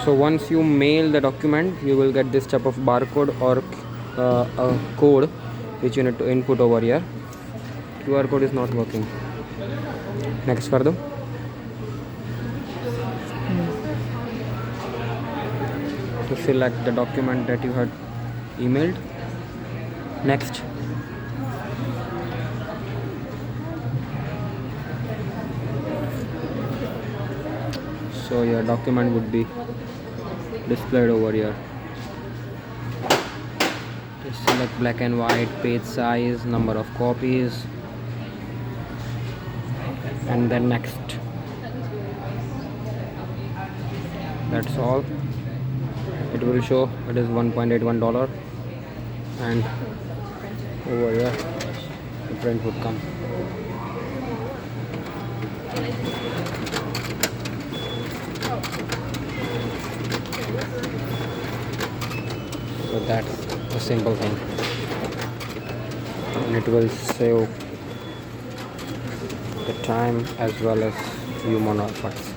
So once you mail the document, you will get this type of barcode or a code which you need to input over here. QR code is not working. Next कर दो. To select the document that you had emailed. Next. So your document would be displayed over here. Just select black and white, page size, number of copies, and then next. That's all. It will show it is $1.81, and over here the print would come. So that's a simple thing, and it will save the time as well as human efforts.